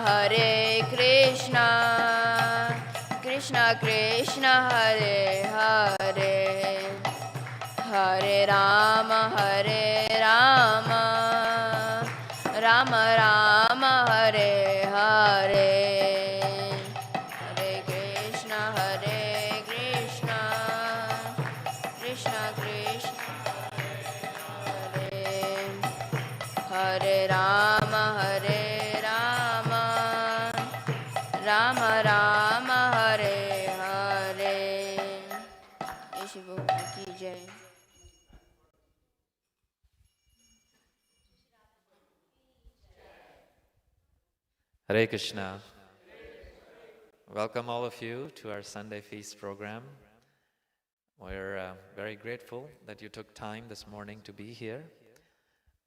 Hare Krishna, Krishna Krishna Hare Hare, Hare Rama, Hare Rama, Rama Rama, Hare Hare. Hare Krishna, Krishna Krishna, Hare Hare Rama, Rama Rama, Hare Hare. Jai Shri Bhagwan ki jai. Hare Krishna. Welcome all of you to our Sunday Feast program. We're very grateful that you took time this morning to be here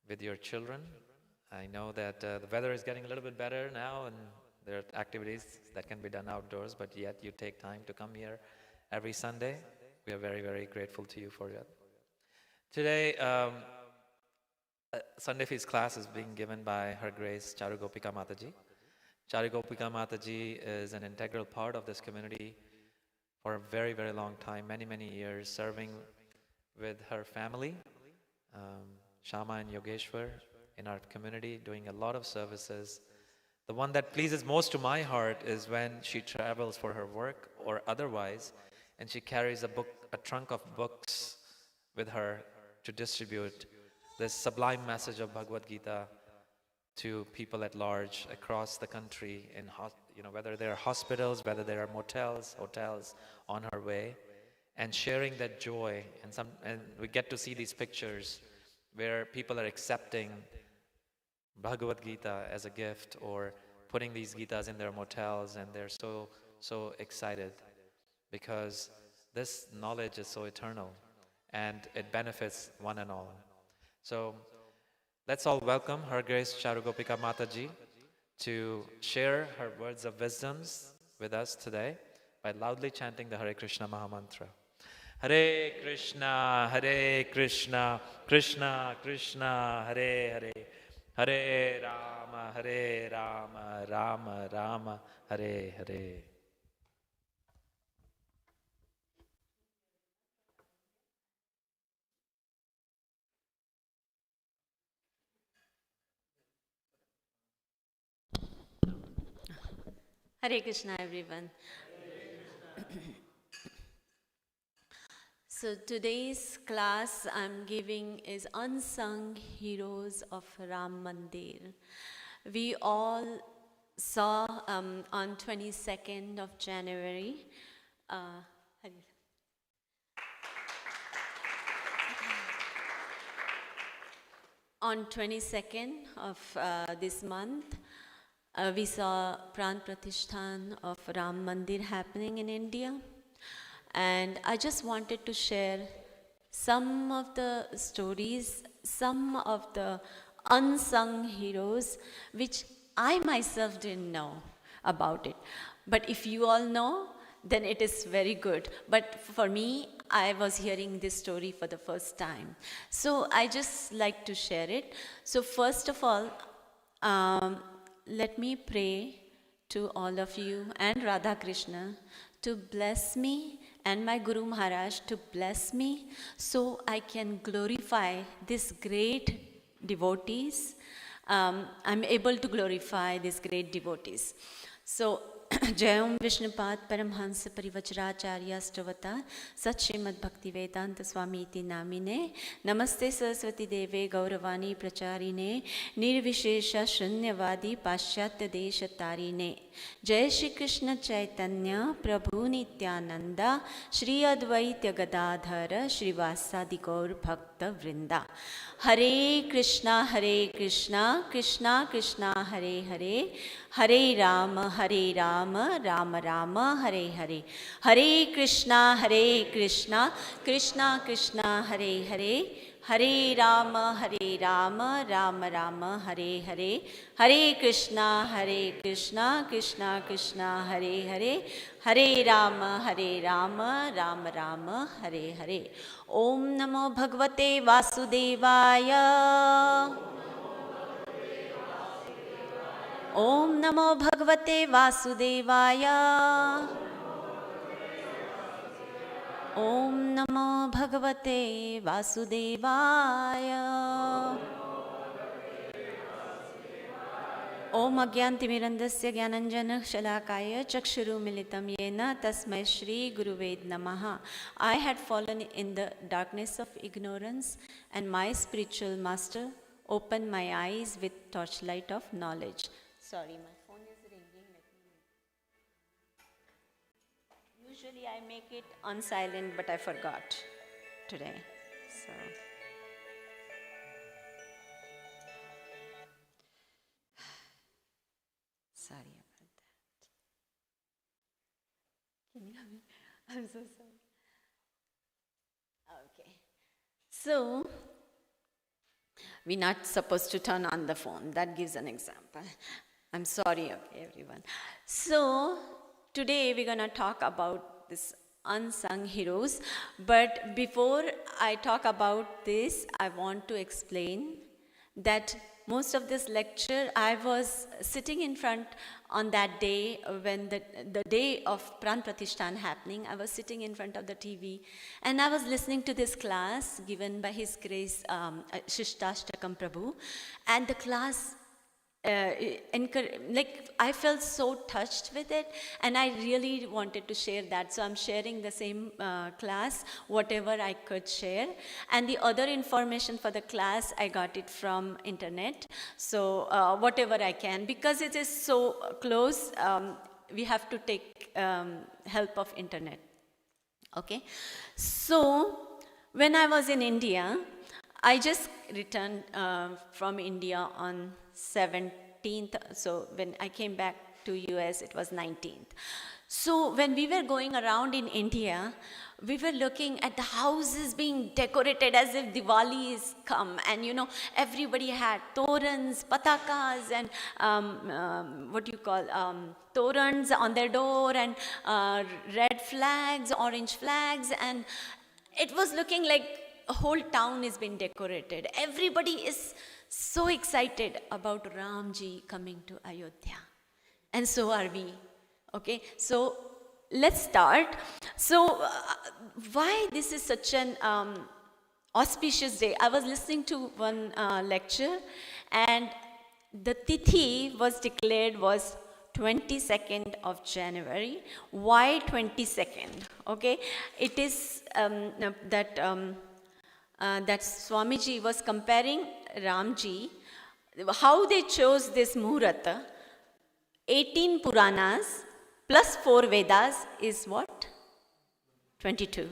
with your children. I know that the weather is getting a little bit better now and there are activities that can be done outdoors, but yet you take time to come here every Sunday. We are very, very grateful to you for that. Today, Sunday Feast class is being given by Her Grace Charu Gopika Mataji. Charu Gopika Mataji is an integral part of this community for a very, very long time, many, many years, serving with her family, Shama and Yogeshwar, in our community, doing a lot of services. The one that pleases most to my heart is when she travels for her work or otherwise, and she carries a trunk of books with her to distribute this sublime message of Bhagavad Gita to people at large across the country, in whether there are hospitals, whether there are hotels on her way, and sharing that joy. And we get to see these pictures where people are accepting Bhagavad Gita as a gift or putting these Gitas in their motels, and they're so excited because this knowledge is so eternal and it benefits one and all. So let's all welcome Her Grace Charu Gopika Mataji to share her words of wisdoms with us today by loudly chanting the Hare Krishna Mahamantra. Hare Krishna, Krishna Krishna, Hare Hare, Hare Rama, Rama Rama, Hare Hare. Hare Krishna, everyone. So today's class I'm giving is Unsung Heroes of Ram Mandir. We all saw on 22nd of January, on 22nd of this month, we saw Pran Pratishthan of Ram Mandir happening in India. And I just wanted to share some of the stories, some of the unsung heroes, which I myself didn't know about it. But if you all know, then it is very good. But for me, I was hearing this story for the first time. So I just like to share it. So first of all, let me pray to all of you and Radha Krishna to bless me and my Guru Maharaj to bless me so I can glorify these great devotees. I'm able to glorify these great devotees. So, Jayam Vishnupad Paramhansa Parivajracharya Stavata Sat Srimad Bhakti Vedanta Swami Iti Namine Namaste Saraswati Deve Gauravani Pracharine Nirvishesha Shunyavadi Paschatya Desha Tarine Jai Shri Krishna Chaitanya Prabhu Nityananda Shri Advaitya Gadadhara Shri Vasadi Gaur Bhakta Vrinda. Hare Krishna, Krishna Krishna, Hare Hare, Hare Rama, Rama Rama, Hare Hare. Hare Krishna, Krishna Krishna, Hare Hare, Hare Rama, Rama Rama, Hare Hare. Hare Krishna, Krishna Krishna, Hare Hare, Hare Rama, Rama Rama, Hare Hare. Om Namo Bhagavate Vasudevaya. Om Namo Bhagavate Vasudevaya. Om Namo Bhagavate Vasudevaya. Om Agyantimirandasya Gyananjana Shalakaya Chakshuru Militam Yena Tasmai Shri Guruved Namaha. I had fallen in the darkness of ignorance, and my spiritual master opened my eyes with torchlight of knowledge. Sorry, my phone is ringing. Usually I make it on silent, but I forgot today. So. Sorry about that. Can you hear me? I'm so sorry. Okay. So, we're not supposed to turn on the phone. That gives an example. I'm sorry, okay, everyone. So, today we're going to talk about this unsung heroes. But before I talk about this, I want to explain that most of this lecture, I was sitting in front on that day when the day of Pran Pratishthan happening. I was sitting in front of the TV and I was listening to this class given by His Grace Shishtastakam Prabhu, and the class I felt so touched with it, and I really wanted to share that. So I'm sharing the same class, whatever I could share. And the other information for the class, I got it from internet. So whatever I can, because it is so close, we have to take help of internet. Okay. So when I was in India, I just returned from India on 17th, so when I came back to US, it was 19th. So when we were going around in India, we were looking at the houses being decorated as if Diwali is come, and you know, everybody had torans, patakas, and torans on their door, and red flags, orange flags, and it was looking like a whole town is being decorated. Everybody is so excited about Ramji coming to Ayodhya. And so are we. Okay, so let's start. So why this is such an auspicious day? I was listening to one lecture, and the tithi was declared was 22nd of January. Why 22nd? Okay, it is that Swamiji was comparing Ramji, how they chose this Muhurata. 18 Puranas plus 4 Vedas is what? 22.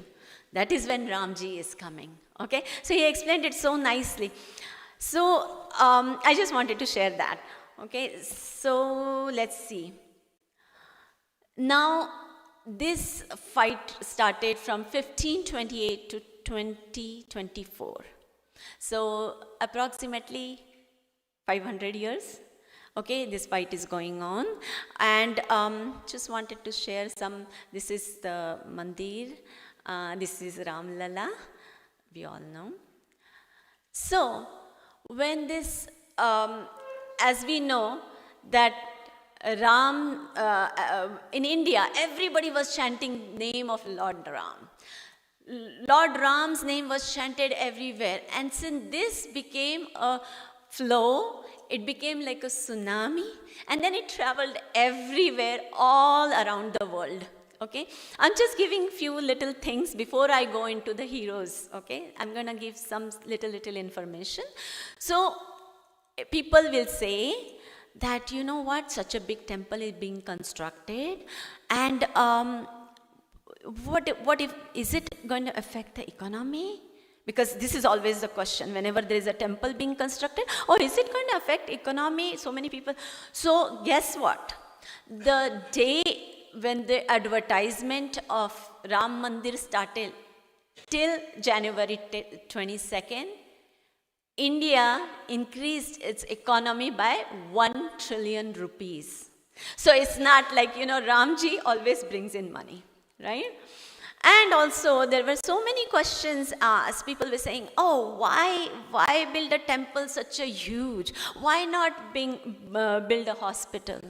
That is when Ramji is coming. Okay, so he explained it so nicely. So I just wanted to share that. Okay, so let's see. Now, this fight started from 1528 to 2024. So approximately 500 years. Okay, this fight is going on, and just wanted to share some. This is the Mandir. This is Ram Lala. We all know. So when this, as we know that Ram in India, everybody was chanting name of Lord Ram. Lord Ram's name was chanted everywhere, and since this became a flow, it became like a tsunami, and then it traveled everywhere, all around the world. Okay, I'm just giving few little things before I go into the heroes. Okay, I'm gonna give some little information. So people will say that, you know what, such a big temple is being constructed, and what if, is it going to affect the economy? Because this is always the question whenever there is a temple being constructed, or is it going to affect economy? So many people. So guess what? The day when the advertisement of Ram Mandir started till January 22nd, India increased its economy by 1 trillion rupees. So it's not like, you know, Ramji always brings in money, right? And also there were so many questions asked. People were saying, oh, why build a temple such a huge? Why not build a hospital?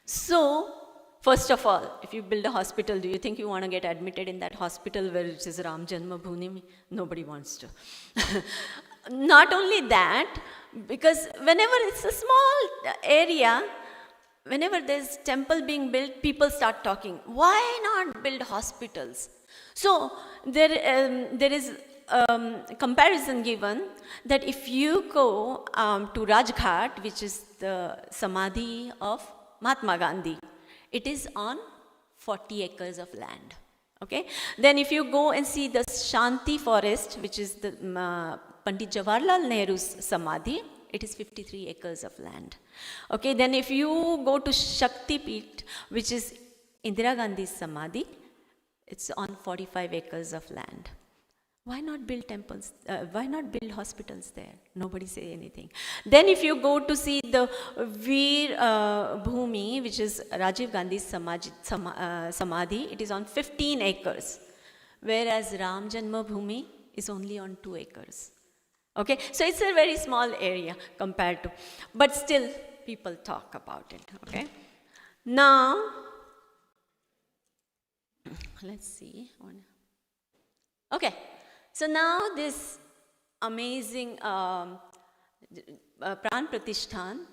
So, first of all, if you build a hospital, do you think you want to get admitted in that hospital where it is Ram Janmabhoomi? Nobody wants to. Not only that, because whenever it's a small area, whenever there's temple being built, people start talking. Why not build hospitals? So there is comparison given that if you go to Rajghat, which is the Samadhi of Mahatma Gandhi, it is on 40 acres of land. Okay. Then if you go and see the Shanti forest, which is the Pandit Jawaharlal Nehru's Samadhi, it is 53 acres of land. Okay, then if you go to Shakti Peeth, which is Indira Gandhi's Samadhi, it's on 45 acres of land. Why not build temples? Why not build hospitals there? Nobody say anything. Then if you go to see the Veer Bhumi, which is Rajiv Gandhi's Samadhi, it is on 15 acres, whereas Ram Janma Bhoomi is only on 2 acres. Okay, so it's a very small area compared to, but still people talk about it. Okay, now let's see. Okay, so now this amazing Pran Pratishthan,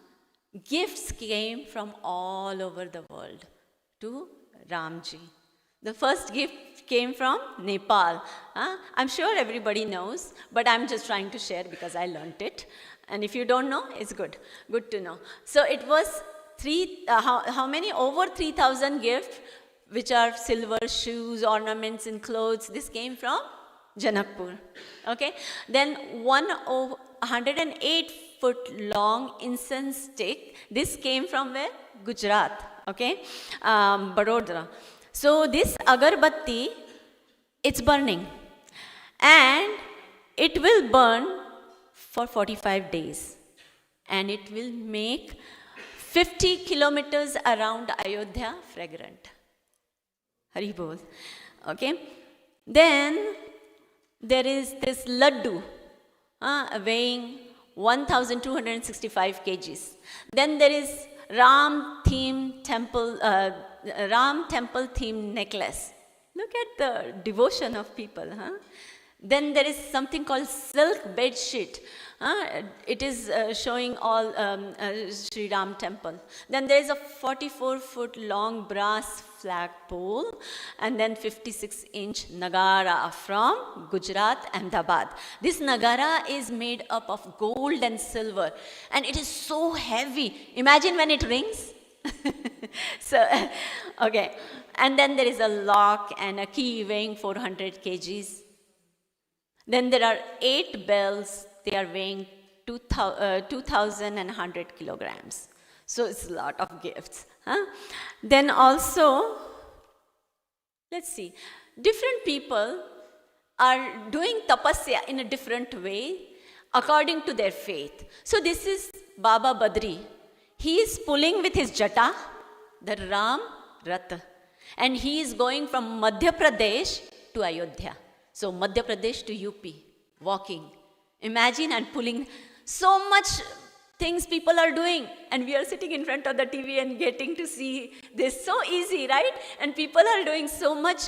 gifts came from all over the world to Ramji. The first gift came from Nepal. I'm sure everybody knows, but I'm just trying to share because I learnt it. And if you don't know, it's good. Good to know. So it was how many? Over 3,000 gifts, which are silver, shoes, ornaments, and clothes. This came from Janakpur. Okay. Then 108-foot long incense stick. This came from where? Gujarat. Okay. Barodara. So this agarbatti, it's burning, and it will burn for 45 days, and it will make 50 kilometers around Ayodhya fragrant. Hari Bol. Okay. Then there is this laddu weighing 1,265 kgs. Then there is Ram temple theme necklace. Look at the devotion of people. Then there is something called silk bed sheet. It is showing all Sri Ram temple. Then there is a 44-foot long brass flagpole, and then 56-inch Nagara from Gujarat, Ahmedabad. This Nagara is made up of gold and silver, and it is so heavy. Imagine when it rings. So, okay. And then there is a lock and a key weighing 400 kgs. Then there are 8 bells. They are weighing 2,100 kilograms. So it's a lot of gifts. Then also, let's see, different people are doing tapasya in a different way according to their faith. So this is Baba Badri. He is pulling with his jata, the Ram Rath, and he is going from Madhya Pradesh to Ayodhya. So Madhya Pradesh to UP, walking. Imagine, and pulling. So much things people are doing, and we are sitting in front of the TV and getting to see this. So easy, right? And people are doing so much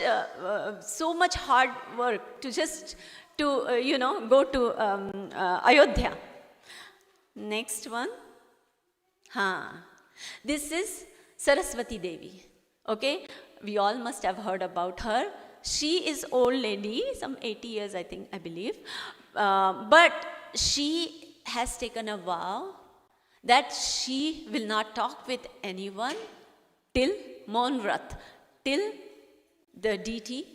hard work to just to go to Ayodhya. Next one. This is Saraswati Devi. Okay, we all must have heard about her. She is old lady, some 80 years, I believe. But she has taken a vow that she will not talk with anyone till Maun Vrat, till the deity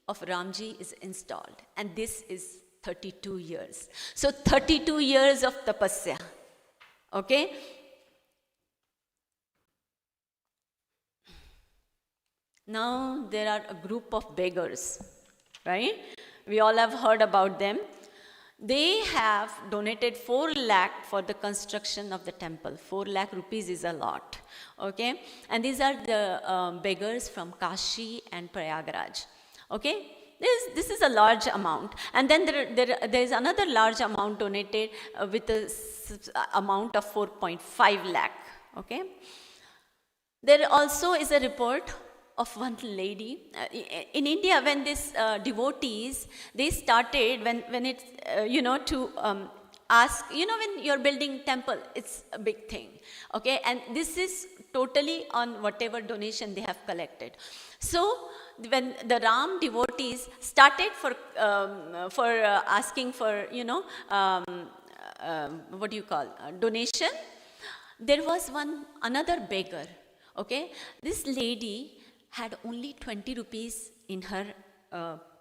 of Ramji is installed. And this is 32 years. So 32 years of tapasya. Okay. Now there are a group of beggars, right? We all have heard about them. They have donated 4 lakh for the construction of the temple. 4 lakh rupees is a lot, okay? And these are the beggars from Kashi and Prayagraj. Okay, this is a large amount. And then there is another large amount donated with a amount of 4.5 lakh. Okay. There also is a report of one lady. In India, when these devotees, they started, when it's, to ask, when you're building temple, it's a big thing. Okay, and this is totally on whatever donation they have collected. So when the Ram devotees started for asking for, what do you call, donation, there was another beggar. Okay, this lady had only 20 rupees in her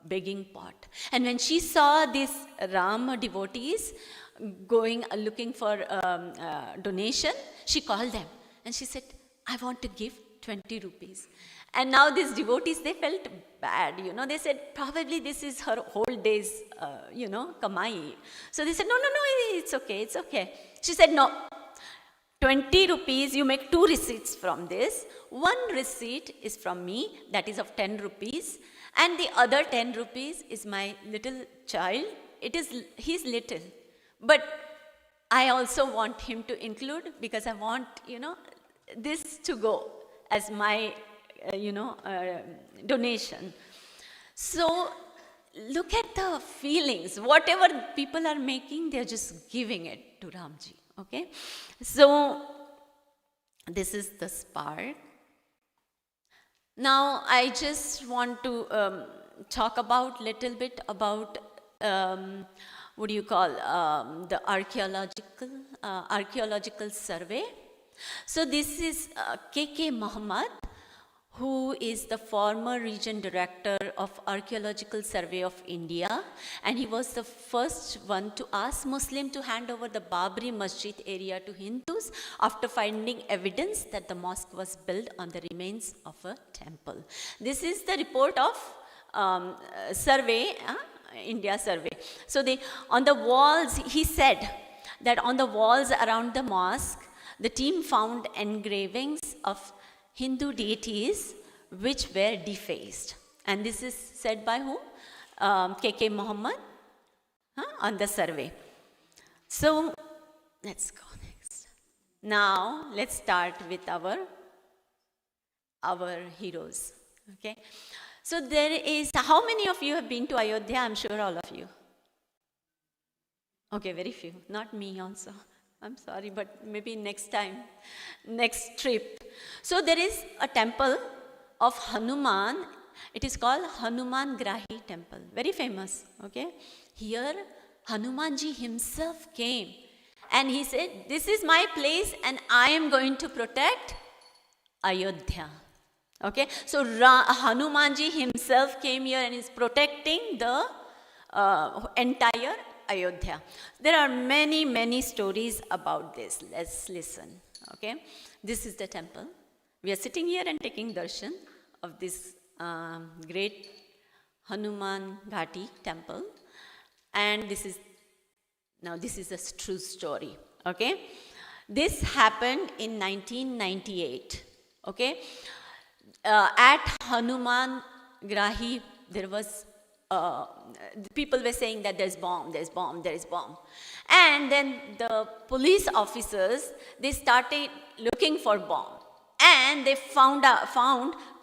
begging pot. And when she saw these Ram devotees going looking for donation, she called them and she said, I want to give 20 rupees. And now these devotees, they felt bad, they said, probably this is her whole day's, kamai. So they said, no, it's okay. She said, no, 20 rupees, you make 2 receipts from this. One receipt is from me, that is of 10 rupees. And the other 10 rupees is my little child. He's little. But I also want him to include, because I want, this to go as my, donation. So look at the feelings. Whatever people are making, they're just giving it to Ramji. Okay, so this is the spark. Now I just want to talk about little bit about what do you call the archaeological survey. So this is K.K. Muhammad, who is the former region director of Archaeological Survey of India, and he was the first one to ask Muslims to hand over the Babri Masjid area to Hindus after finding evidence that the mosque was built on the remains of a temple. This is the report of survey, India survey. So on the walls, he said that on the walls around the mosque, the team found engravings of Hindu deities which were defaced. And this is said by who? K.K. Muhammad on the survey. So let's go next. Now let's start with our heroes. Okay. So there is, how many of you have been to Ayodhya? I'm sure all of you. Okay, very few. Not me also. I'm sorry, but maybe next time, next trip. So there is a temple of Hanuman. It is called Hanuman Grahi temple. Very famous, okay? Here, Hanumanji himself came and he said, this is my place and I am going to protect Ayodhya. Okay, so Hanumanji himself came here and is protecting the entire Ayodhya. There are many, many stories about this. Let's listen. Okay, this is the temple. We are sitting here and taking darshan of this great Hanuman Ghati temple. And this is a true story. Okay, this happened in 1998. Okay, at Hanuman Grahi, there was people were saying that there's bomb. And then the police officers, they started looking for bomb. And they found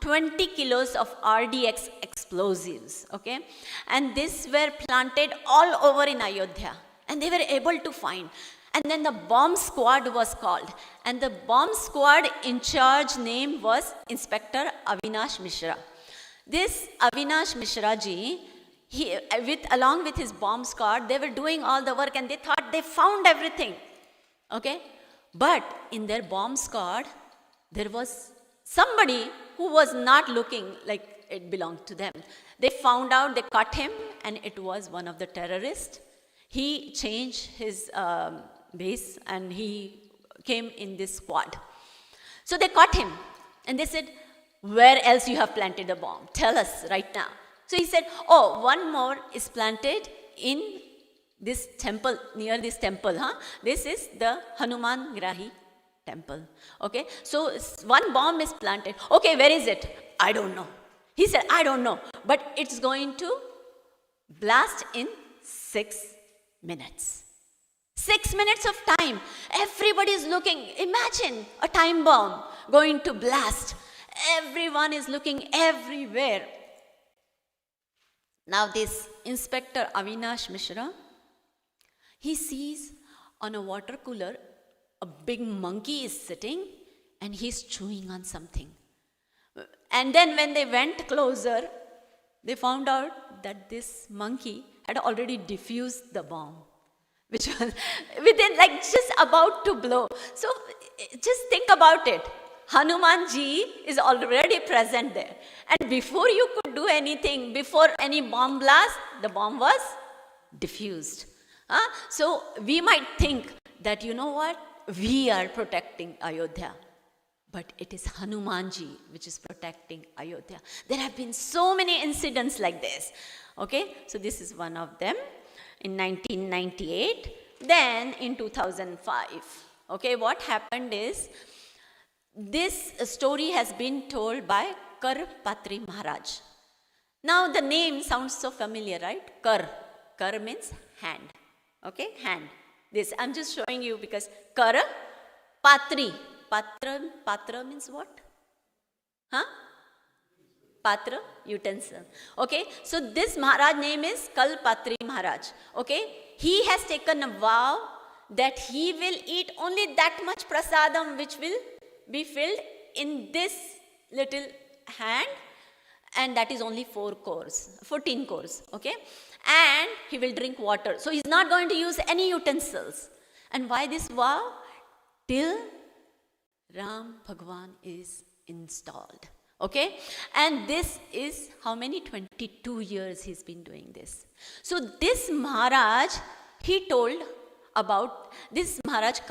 20 kilos of RDX explosives, okay? And these were planted all over in Ayodhya. And they were able to find. And then the bomb squad was called. And the bomb squad in charge name was Inspector Avinash Mishra. This Avinash Mishra ji, along with his bomb squad, they were doing all the work and they thought they found everything. Okay? But in their bomb squad, there was somebody who was not looking like it belonged to them. They found out, they caught him, and it was one of the terrorists. He changed his base and he came in this squad. So they caught him and they said, where else you have planted the bomb? Tell us right now. So he said, oh, one more is planted in this temple, near this temple. This is the Hanuman Grahi temple. Okay, so one bomb is planted. Okay, where is it? I don't know. He said, I don't know, but it's going to blast in 6 minutes. 6 minutes of time. Everybody is looking. Imagine a time bomb going to blast. Everyone is looking everywhere. Now this Inspector Avinash Mishra, he sees on a water cooler a big monkey is sitting and he's chewing on something. And then when they went closer, they found out that this monkey had already diffused the bomb, which was within, like, just about to blow. So just think about it. Hanumanji is already present there. And before you could do anything, before any bomb blast, the bomb was diffused. So we might think that, you know what, we are protecting Ayodhya. But it is Hanumanji which is protecting Ayodhya. There have been so many incidents like this. Okay, so this is one of them in 1998. Then in 2005, okay, what happened is, this story has been told by Kar Patri Maharaj. Now the name sounds so familiar, right? Kar. Kar means hand. Okay, hand. This, I'm just showing you because Kar Patri. Patra means what? Patra, utensil. Okay, so this Maharaj name is Kal Patri Maharaj. Okay, he has taken a vow that he will eat only that much prasadam which will be filled in this little hand, and that is only 14 cores. Okay, and he will drink water. So he's not going to use any utensils. And why this vow? Till Ram Bhagwan is installed. Okay, and this is how many? 22 years he's been doing this. So this Maharaj, he told about this Maharaj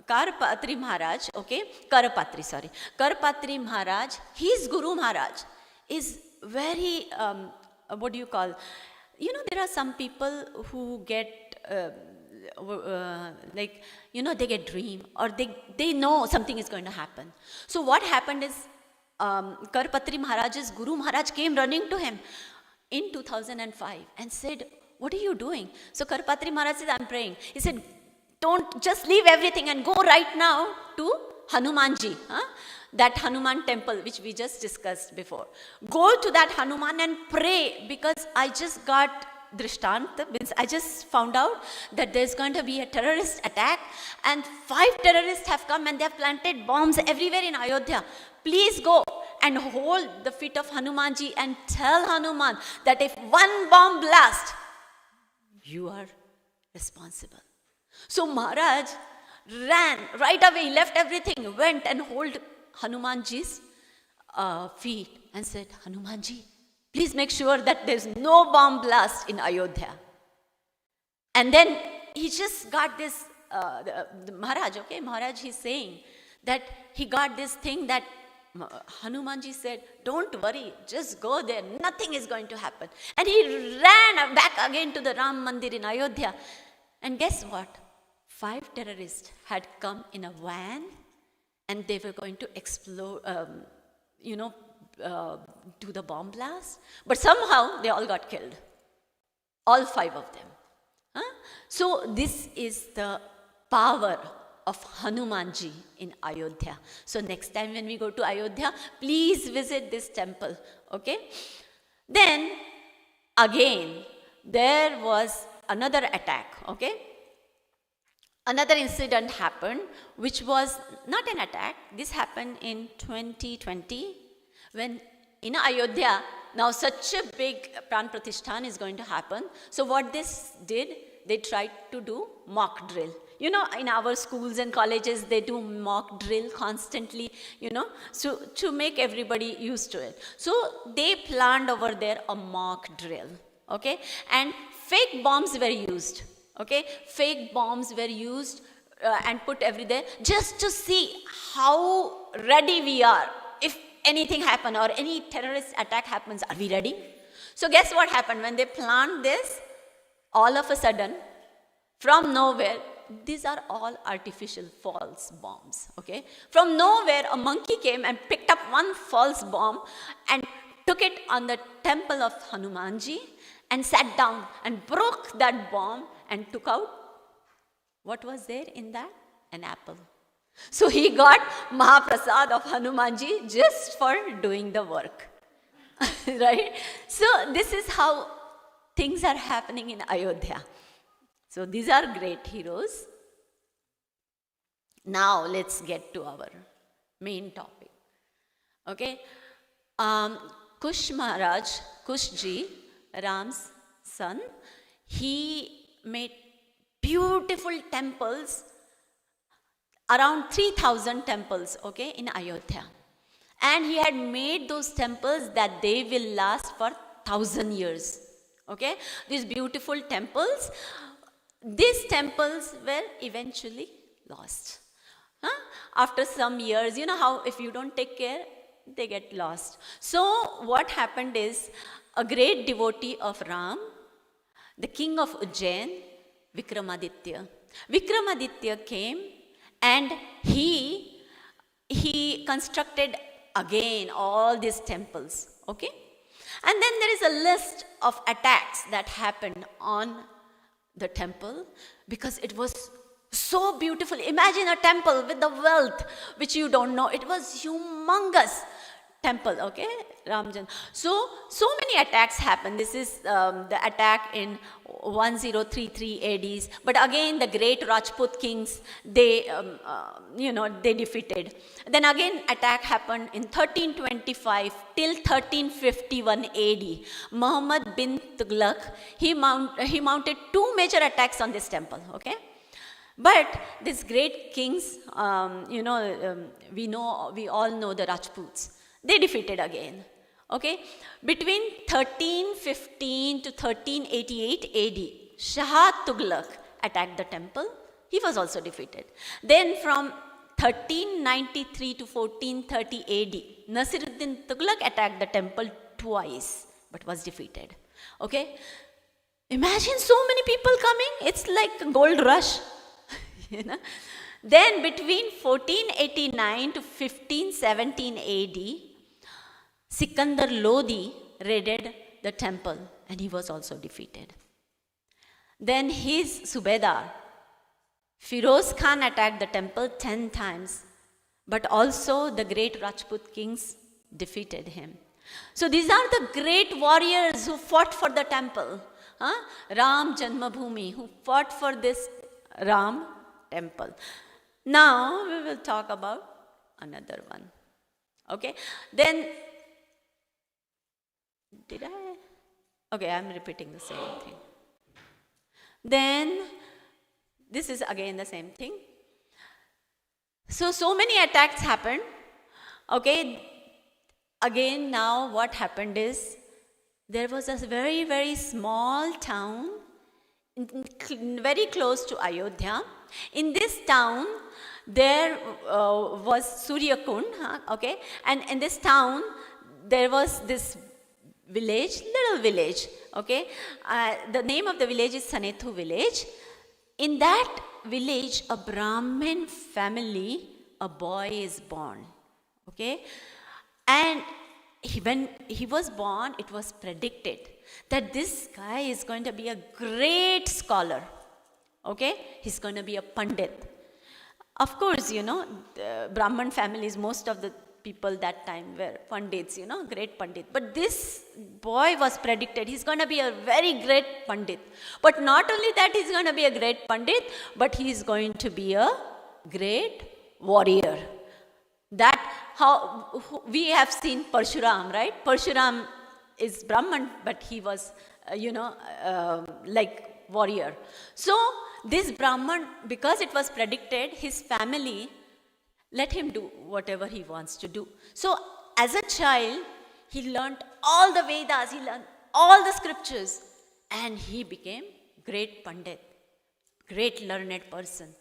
Karpatri Maharaj, okay, Karpatri Maharaj, his Guru Maharaj is very, what do you call, you know, there are some people who get like, you know, they get dream or they know something is going to happen. So what happened is, Karpatri Maharaj's Guru Maharaj came running to him in 2005 and said, what are you doing? So Karpatri Maharaj said, I'm praying. He said, don't just leave everything and go right now to Hanumanji, that Hanuman temple which we just discussed before. Go to that Hanuman and pray, because I just got Drishtanta, means I just found out that there's going to be a terrorist attack and 5 terrorists have come and they have planted bombs everywhere in Ayodhya. Please go and hold the feet of Hanumanji and tell Hanuman that if one bomb blasts, you are responsible. So Maharaj ran right away, left everything, went and held Hanumanji's feet and said, Hanumanji, please make sure that there's no bomb blast in Ayodhya. And then he just got this, the Maharaj, okay, Maharaj, he's saying that he got this thing that Hanumanji said, don't worry, just go there, nothing is going to happen. And he ran back again to the Ram Mandir in Ayodhya. And guess what? 5 terrorists had come in a van and they were going to explode, do the bomb blast. But somehow they all got killed. All 5 of them. So this is the power of Hanumanji in Ayodhya. So next time when we go to Ayodhya, please visit this temple. Okay? Then again, there was another attack. Okay? Another incident happened, which was not an attack. This happened in 2020, when in Ayodhya, now such a big Pran Pratishthan is going to happen. So what this did, they tried to do mock drill. You know, in our schools and colleges, they do mock drill constantly, you know, so to make everybody used to it. So they planned over there a mock drill, okay? And fake bombs were used, okay? Fake bombs were used and put everywhere just to see how ready we are. If anything happens or any terrorist attack happens, are we ready? So guess what happened? When they planned this, all of a sudden, from nowhere, these are all artificial false bombs, okay? From nowhere, a monkey came and picked up one false bomb and took it on the temple of Hanumanji and sat down and broke that bomb and took out, what was there in that? An apple. So he got Mahaprasad of Hanumanji just for doing the work, right? So this is how things are happening in Ayodhya. So these are great heroes. Now let's get to our main topic. Okay, Kush Maharaj, Kushji, Ram's son, he made beautiful temples, around 3,000 temples, okay, in Ayodhya. And he had made those temples that they will last for 1,000 years. Okay, these beautiful temples, these temples were eventually lost. After some years, you know how if you don't take care, they get lost. So what happened is, a great devotee of Ram, the king of Ujjain, Vikramaditya came and he constructed again all these temples, okay? And then there is a list of attacks that happened on the temple because it was so beautiful. Imagine a temple with the wealth which you don't know. It was humongous temple, okay? Ramjan. So many attacks happened. This is the attack in 1033 ADs. But again, the great Rajput kings, they defeated. Then again, attack happened in 1325 till 1351 AD. Muhammad bin Tughlaq, he mounted two major attacks on this temple, okay? But these great kings, we all know the Rajputs. They defeated again, okay? Between 1315 to 1388 AD, Shah Tughlaq attacked the temple. He was also defeated. Then from 1393 to 1430 AD, Nasiruddin Tughlaq attacked the temple twice, but was defeated, okay? Imagine so many people coming. It's like a gold rush. Then between 1489 to 1517 AD, Sikandar Lodi raided the temple and he was also defeated. Then his Subedar, Firoz Khan, attacked the temple 10 times, but also the great Rajput kings defeated him. So these are the great warriors who fought for the temple. Ram Janmabhoomi, who fought for this Ram temple. Now we will talk about another one. Okay, then okay, I'm repeating the same thing. Then this is again the same thing. So many attacks happened. Okay, again now what happened is, there was a very, very small town very close to Ayodhya. In this town, there was Surya Kund, okay? And in this town, there was this little village, okay? The name of the village is Sanethu village. In that village, a Brahmin family, a boy is born, okay? And when he was born, it was predicted that this guy is going to be a great scholar, okay? He's going to be a Pandit. Of course, the Brahman families, most of the people that time were Pandits, great Pandit. But this boy was predicted, he's going to be a very great Pandit. But not only that he's going to be a great Pandit, but he's going to be a great warrior. That how we have seen Parshuram, right? Parshuram is Brahman, but he was, like warrior. So this Brahman, because it was predicted, his family let him do whatever he wants to do. So as a child, he learned all the Vedas, he learned all the scriptures, and he became great Pandit, great learned person.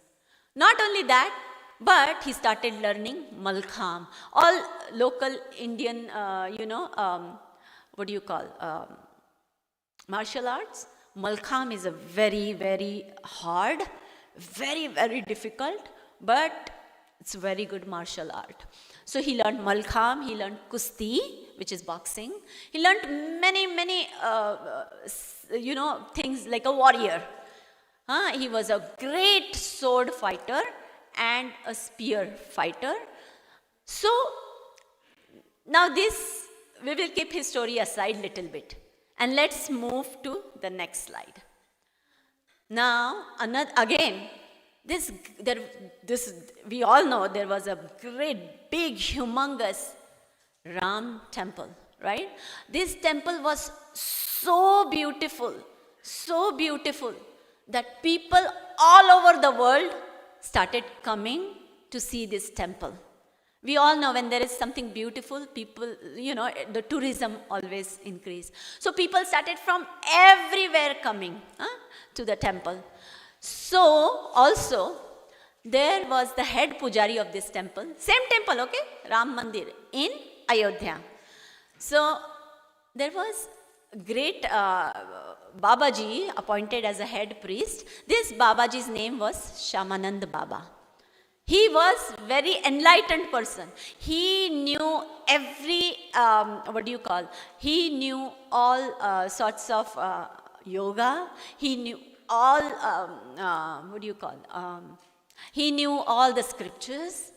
Not only that, but he started learning Malkham, all local Indian, martial arts. Malkham is a very, very hard Very, very difficult, but it's very good martial art. So he learned Malkham, he learned Kusti, which is boxing. He learned many, many, things like a warrior. He was a great sword fighter and a spear fighter. So now this, we will keep his story aside little bit. And let's move to the next slide. Now, again, we all know there was a great, big, humongous Ram temple, right? This temple was so beautiful that people all over the world started coming to see this temple. We all know when there is something beautiful, people, the tourism always increase. So people started from everywhere coming to the temple. So also, there was the head pujari of this temple, same temple, okay, Ram Mandir in Ayodhya. So there was great Babaji appointed as a head priest. This Babaji's name was Shamanand Baba. He was very enlightened person. He knew every, he knew all sorts of yoga. He knew all, he knew all the scriptures.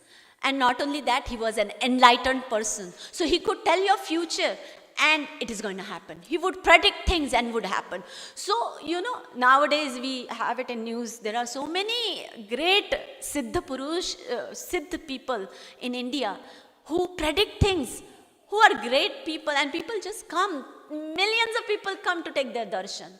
And not only that, he was an enlightened person. So he could tell your future and it is going to happen. He would predict things and would happen. So, nowadays we have it in news. There are so many great Siddha Purush, Siddha people in India who predict things, who are great people, and people just come. Millions of people come to take their darshan.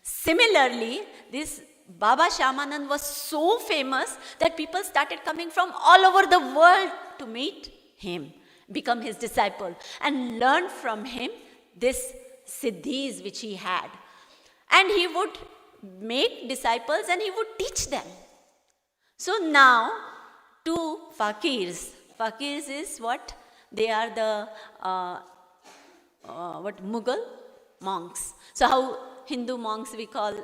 Similarly, this Baba Shamanand was so famous that people started coming from all over the world to meet him, become his disciple, and learn from him this siddhis which he had. And he would make disciples and he would teach them. So now, two fakirs. Fakirs is what? They are the Mughal monks. So how Hindu monks we call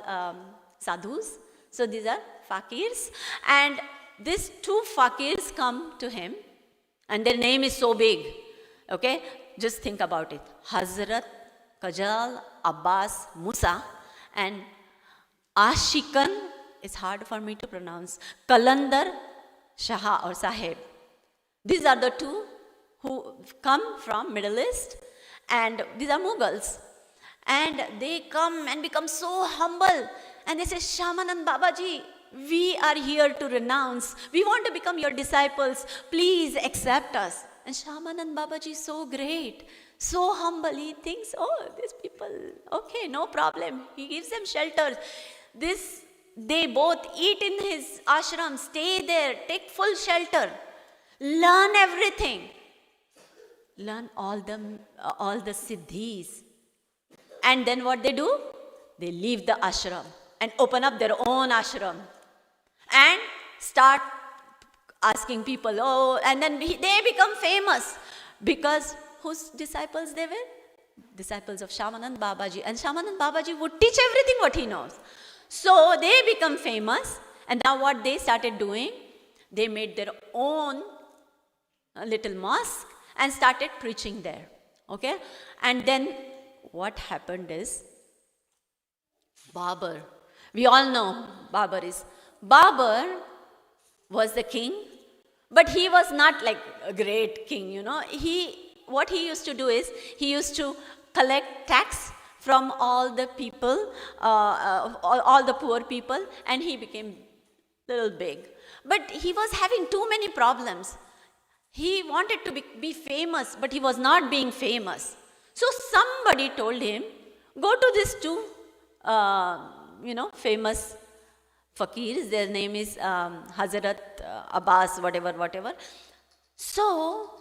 sadhus. So these are fakirs. And these two fakirs come to him. And their name is so big, okay? Just think about it. Hazrat, Kajal, Abbas, Musa, and Ashikan, it's hard for me to pronounce, Kalandar, Shah or Sahib. These are the two who come from Middle East, and these are Mughals. And they come and become so humble, and they say, Shamanand Babaji, we are here to renounce. We want to become your disciples. Please accept us. And Shamanand Babaji is so great, so humble. He thinks, oh, these people, okay, no problem. He gives them shelter. They both eat in his ashram, stay there, take full shelter, learn everything. Learn all the siddhis. And then what they do? They leave the ashram and open up their own ashram. And start asking people, and then they become famous. Because whose disciples they were? Disciples of Shamanand Babaji. And Shamanand Babaji would teach everything what he knows. So they become famous. And now what they started doing? They made their own little mosque and started preaching there. Okay? And then what happened is, Babur. We all know Babur was the king, but he was not like a great king, What he used to do is, he used to collect tax from all the people, all the poor people, and he became little big. But he was having too many problems. He wanted to be famous, but he was not being famous. So somebody told him, go to these two, famous fakirs. Their name is Hazrat Abbas, whatever. So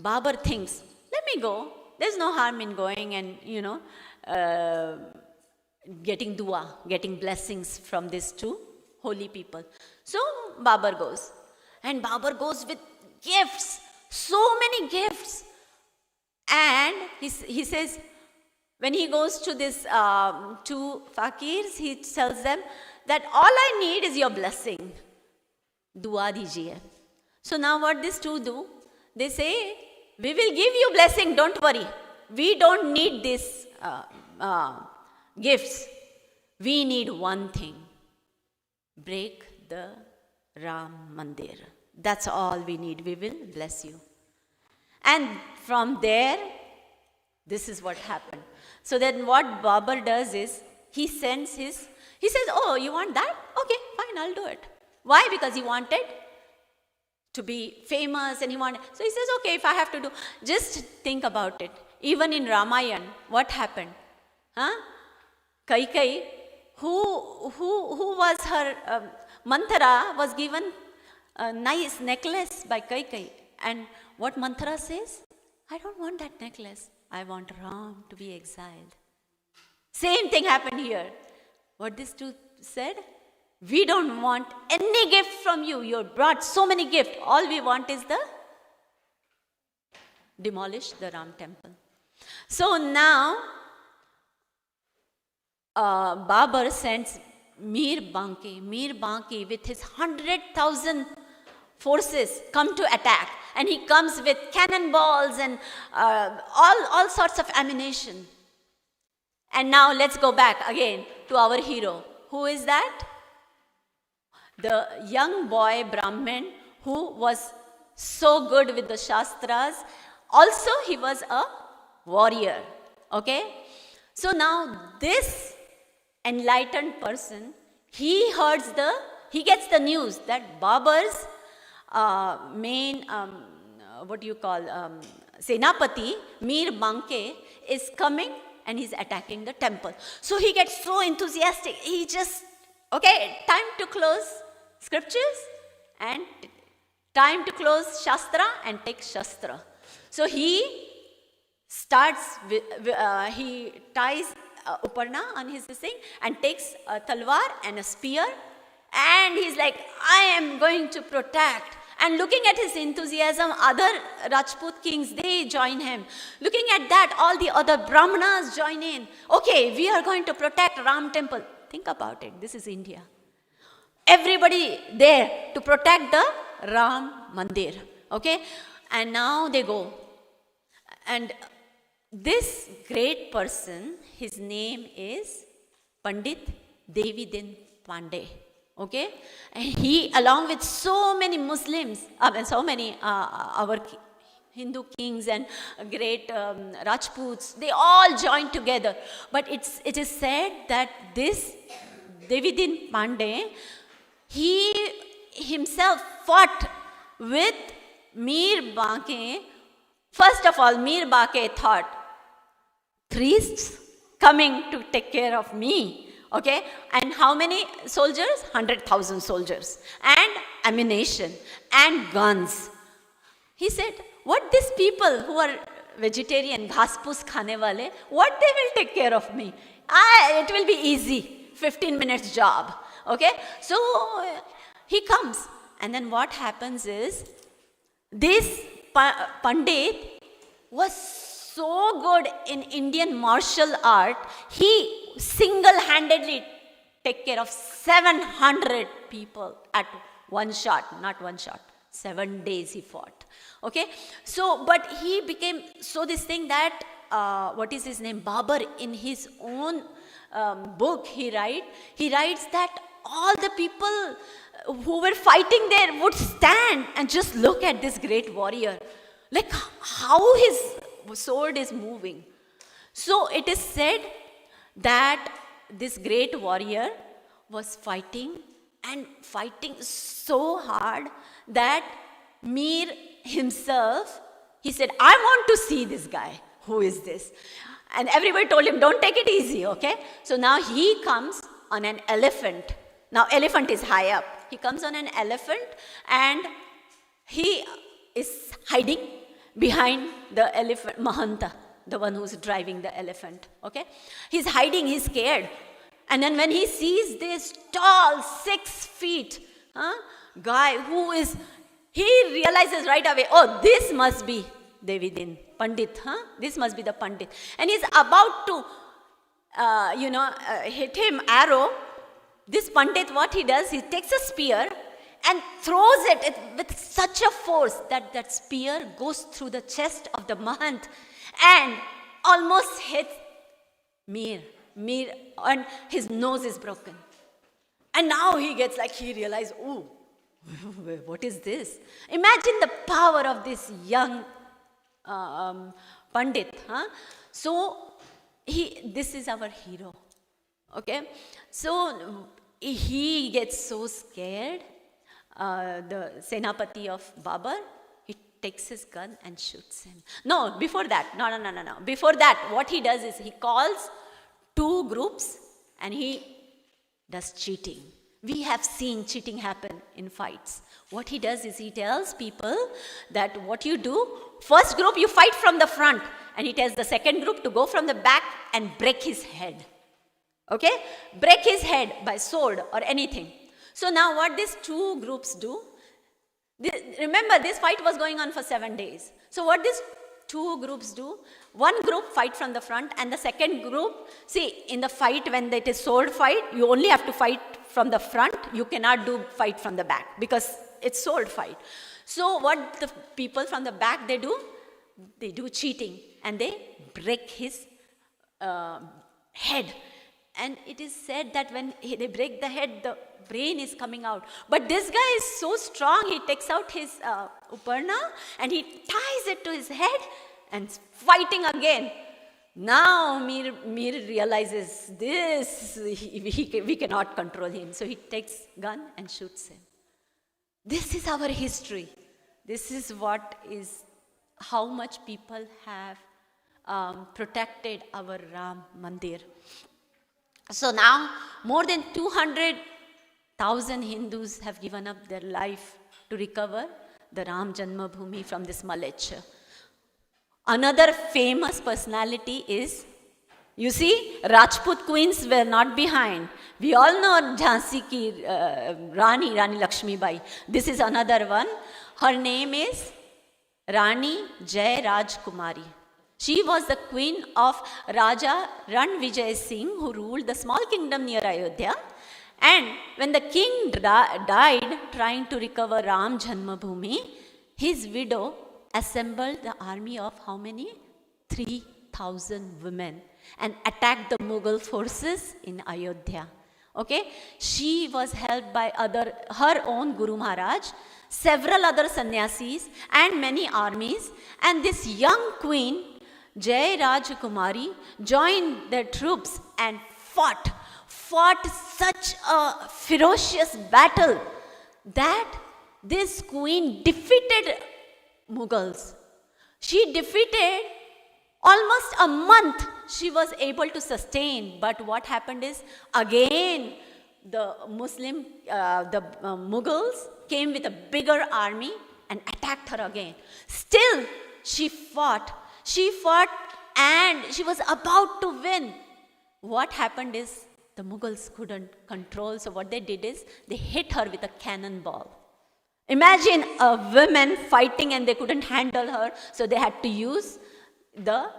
Babur thinks, let me go. There's no harm in going and, getting dua, getting blessings from these two holy people. So Babur goes. And Babur goes with gifts, so many gifts. And he says, when he goes to this two fakirs, he tells them that all I need is your blessing. Dua dijiye. So now what these two do? They say, we will give you blessing, don't worry. We don't need these gifts. We need one thing. Break the Ram Mandir. That's all we need. We will bless you. And from there, this is what happened. So then what Babur does is, he says, oh, you want that? Okay, fine, I'll do it. Why? Because he wanted to be famous and so he says, okay, if I have to do, just think about it. Even in Ramayana, what happened? Kaikai, who was her, Manthara was given a nice necklace by Kaikai. And what Manthara says? I don't want that necklace. I want Ram to be exiled. Same thing happened here. What these two said? We don't want any gift from you. You brought so many gifts. All we want is demolish the Ram temple. So now, Babur sends Mir Banki with his 100,000 forces come to attack. And he comes with cannonballs and all sorts of ammunition. And now let's go back again to our hero. Who is that? The young boy Brahmin who was so good with the Shastras. Also, he was a warrior. Okay? So now this enlightened person, he gets the news that Babur's main, Senapati, Mir Banke, is coming and he's attacking the temple. So he gets so enthusiastic. He just, okay, time to close scriptures and time to close Shastra and take Shastra. So he starts, he ties Uparna on his thing and takes a talwar and a spear, and he's like, I am going to protect. And looking at his enthusiasm, other Rajput kings, they join him. Looking at that, all the other Brahmanas join in. Okay, we are going to protect Ram temple. Think about it, this is India. Everybody there to protect the Ram Mandir. Okay, and now they go. And this great person, his name is Pandit Devi Pandey. Okay, and he, along with so many Muslims, so many our Hindu kings and great Rajputs, they all joined together. But it is said that this Devi Pandey, he himself fought with Mir Banke. First of all, Mir Banke thought, priests coming to take care of me. Okay, and how many soldiers? 100,000 soldiers, and ammunition, and guns. He said, what these people who are vegetarian, ghaspus khane wale, what they will take care of me? It will be easy, 15 minutes job. Okay, so he comes, and then what happens is, this Pandit was so good in Indian martial art, he single-handedly take care of 700 people at one shot, not one shot, 7 days he fought. Okay, so, but he became, so this thing that, what is his name, Babur, in his own book he writes that all the people who were fighting there would stand and just look at this great warrior, like how his sword is moving. So it is said that this great warrior was fighting so hard that Mir himself, he said, I want to see this guy. Who is this? And everybody told him, don't take it easy, okay? So now he comes on an elephant. Now elephant is high up. He comes on an elephant and he is hiding behind the elephant, Mahanta, the one who's driving the elephant, okay? He's hiding, he's scared. And then when he sees this tall, 6 feet guy who is, he realizes right away, oh, this must be Devi din. Pandit, huh? This must be the Pandit. And he's about to, hit him arrow. This Pandit, what he does, he takes a spear and throws it with such a force that that spear goes through the chest of the Mahant and almost hits Mir, and his nose is broken. And now he gets he realizes, oh, what is this? Imagine the power of this young Pandit. Huh? So, this is our hero. Okay? So, he gets so scared. The Senapati of Babur, he takes his gun and shoots him. No, before that, no. Before that, what he does is he calls two groups and he does cheating. We have seen cheating happen in fights. What he does is he tells people that what you do, first group you fight from the front, and he tells the second group to go from the back and break his head. Okay? Break his head by sword or anything. So now what these two groups do, remember this fight was going on for 7 days. So what these two groups do, one group fight from the front and the second group, see in the fight when it is sword fight, you only have to fight from the front, you cannot do fight from the back because it's sword fight. So what the people from the back they do cheating and they break his head. And it is said that when they break the head, the brain is coming out. But this guy is so strong, he takes out his uparna and he ties it to his head and is fighting again. Now Mir realizes this, we cannot control him. So he takes gun and shoots him. This is our history. This is how much people have protected our Ram Mandir. So now, more than 200,000 Hindus have given up their life to recover the Ram Janmabhoomi from this malechha. Another famous personality is, you see, Rajput queens were not behind. We all know Jhansi ki Rani Lakshmi Bai. This is another one. Her name is Rani Jai Raj Kumari. She was the queen of Raja Ranvijay Singh, who ruled the small kingdom near Ayodhya. And when the king died trying to recover Ram Janmabhoomi, his widow assembled the army of how many? 3,000 women and attacked the Mughal forces in Ayodhya. Okay? She was helped by her own Guru Maharaj, several other sannyasis and many armies. And this young queen, Jai Raj Kumari, joined their troops and fought such a ferocious battle that this queen defeated Mughals. She defeated almost a month she was able to sustain. But what happened is, again, the Mughals came with a bigger army and attacked her again. Still, she fought and she was about to win. What happened is the Mughals couldn't control, so what they did is they hit her with a cannonball. Imagine a woman fighting and they couldn't handle her, so they had to use the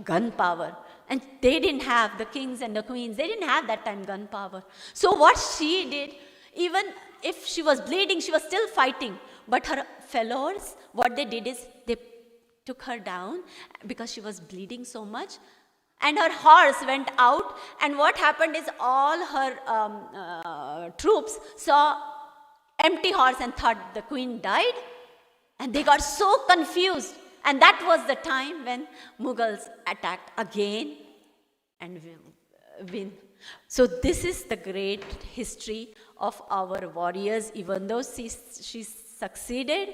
gunpowder. And they didn't have, the kings and the queens, they didn't have that time gunpowder. So what she did, even if she was bleeding, she was still fighting. But her fellows, what they did is they took her down because she was bleeding so much, and her horse went out. And what happened is all her troops saw empty horse and thought the queen died, and they got so confused. And that was the time when Mughals attacked again and win. So this is the great history of our warriors. Even though she succeeded,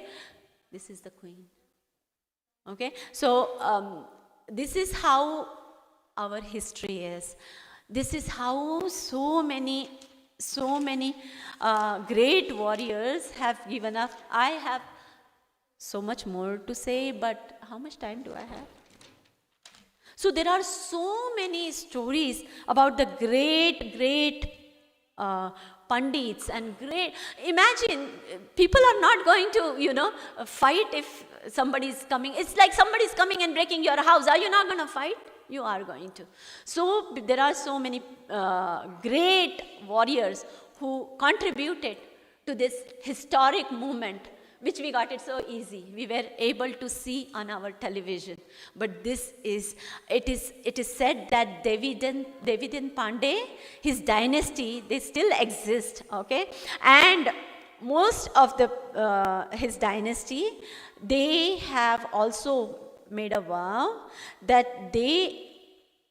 this is the queen. Okay, so this is how our history is. This is how so many great warriors have given up. I have so much more to say, but how much time do I have? So there are so many stories about the great pandits and great. Imagine, people are not going to, fight if somebody's coming, it's like somebody's coming and breaking your house. Are you not going to fight? You are going to. So there are so many great warriors who contributed to this historic movement, which we got it so easy. We were able to see on our television. But this is, it is said that Devi Pandey, his dynasty, they still exist, okay? And most of the, his dynasty, they have also made a vow that they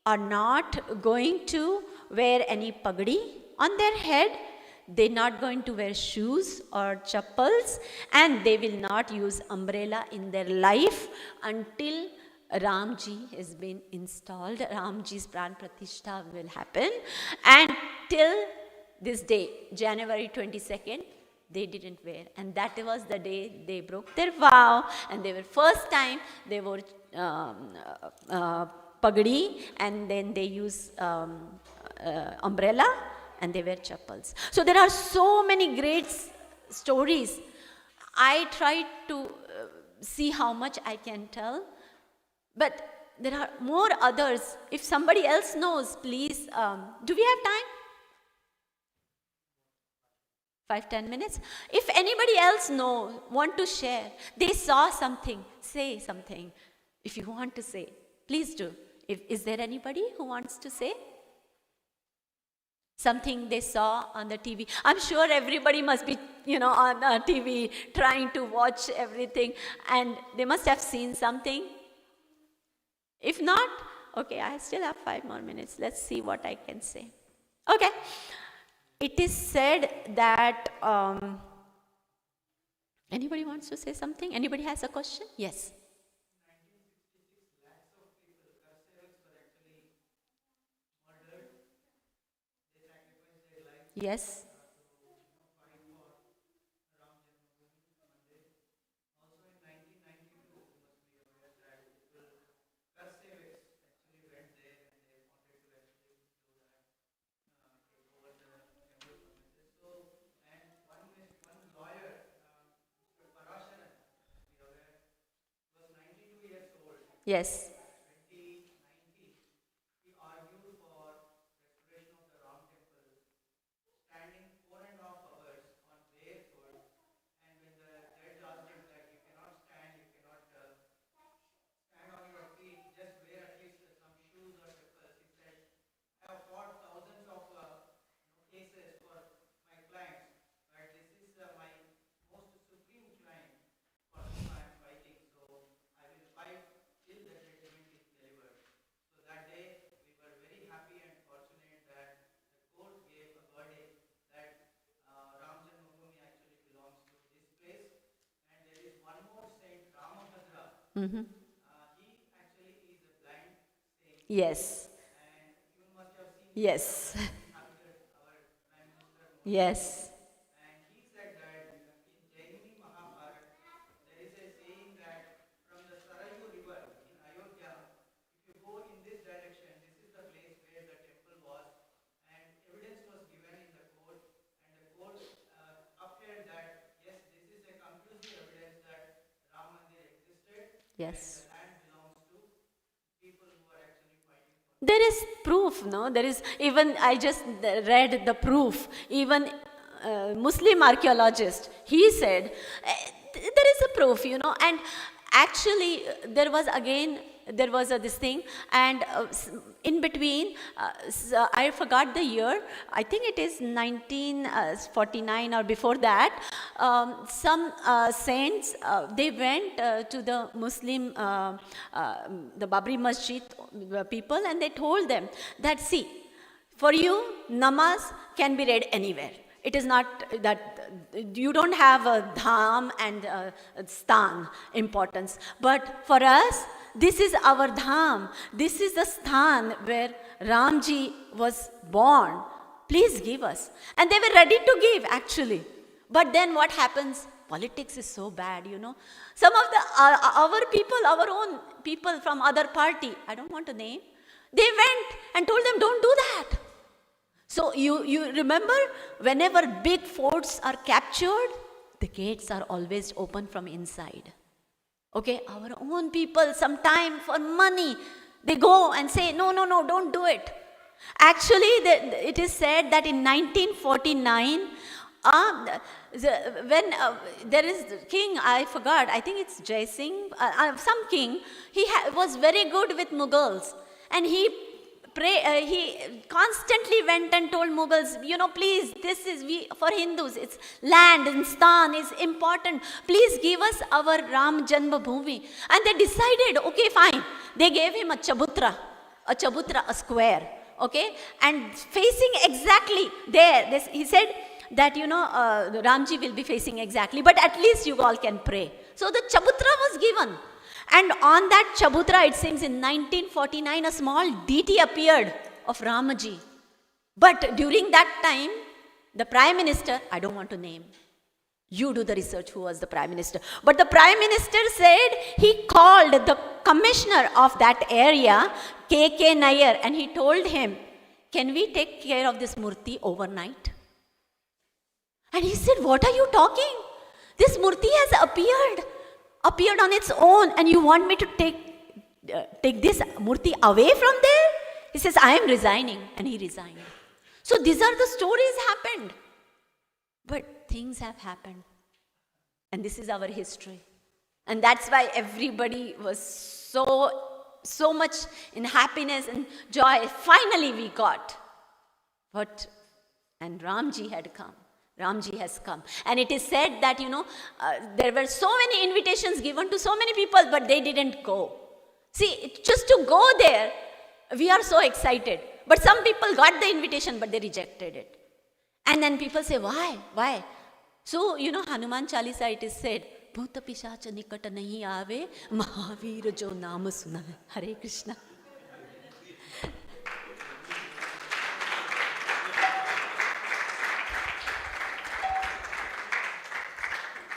are not going to wear any pagdi on their head. They're not going to wear shoes or chappals, and they will not use umbrella in their life until Ramji has been installed. Ramji's Pran Pratishtha will happen. And till this day, January 22nd, they didn't wear. And that was the day they broke their vow, and they were first time they wore pagdi, and then they use umbrella, and they wear chappals. So there are so many great stories. I tried to see how much I can tell, but there are more others. If somebody else knows, please, do we have time? 5-10 minutes? If anybody else want to share, they saw something, say something. If you want to say, please do. Is there anybody who wants to say? Something they saw on the TV. I'm sure everybody must be, on TV trying to watch everything, and they must have seen something. If not, okay, I still have 5 more minutes. Let's see what I can say. Okay. It is said that, anybody wants to say something? Anybody has a question? Yes. Yes. Yes. Mm-hmm. Yes. Yes. Yes. Yes. There is proof, no? There is, even I just read the proof. Even Muslim archaeologist, he said, there is a proof, and actually there was this thing, and in between, I forgot the year, I think it is 1949 or before that, some saints, they went to the Muslim, the Babri Masjid people, and they told them that, see, for you, namaz can be read anywhere. It is not that you don't have a dham and stan importance. But for us, this is our dham. This is the stan where Ramji was born. Please give us. And they were ready to give, actually. But then what happens? Politics is so bad, Some of our people, our own people from other party, I don't want to name, they went and told them, don't do that. So you remember, whenever big forts are captured, the gates are always open from inside. Okay, our own people, sometime for money, they go and say, no, no, no, don't do it. Actually, it is said that in 1949, when there is king, I forgot, I think it's Jai Singh, some king, he was very good with Mughals. And he constantly went and told Mughals, please, this is for Hindus, it's land and stan is important. Please give us our Ram Janma Bhoomi. And they decided, okay, fine. They gave him a chabutra, a square, okay? And facing exactly there, he said that, Ramji will be facing exactly, but at least you all can pray. So the chabutra was given. And on that chabutra, it seems in 1949, a small deity appeared of Ramaji. But during that time, the Prime Minister, I don't want to name, you do the research who was the Prime Minister. But the Prime Minister said he called the commissioner of that area, K.K. Nair, and he told him, can we take care of this murti overnight? And he said, what are you talking? This murti has appeared on its own, and you want me to take this murti away from there? He says, I am resigning, and he resigned. So these are the stories happened. But things have happened. And this is our history. And that's why everybody was so much in happiness and joy. Finally we got. And Ramji had come. Ramji has come. And it is said that, there were so many invitations given to so many people, but they didn't go. See, just to go there, we are so excited. But some people got the invitation, but they rejected it. And then people say, why? Why? So, Hanuman Chalisa, it is said, Bhuta Pishacha Nikata Nahi Aave, Mahavir Jo Naam Suna. Hare Krishna.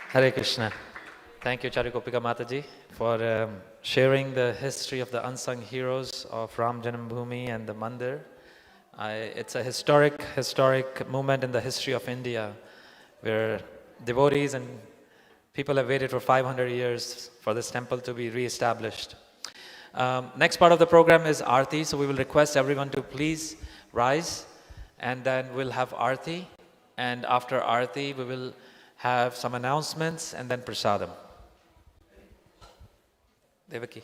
Hare Krishna. Thank you, Charu Gopika Mataji, for sharing the history of the unsung heroes of Ram Janambhoomi and the Mandir. It's a historic moment in the history of India, where devotees and people have waited for 500 years for this temple to be re-established. Next part of the program is Aarti, so we will request everyone to please rise, and then we'll have Aarti, and after Aarti we will have some announcements and then Prasadam. Devaki.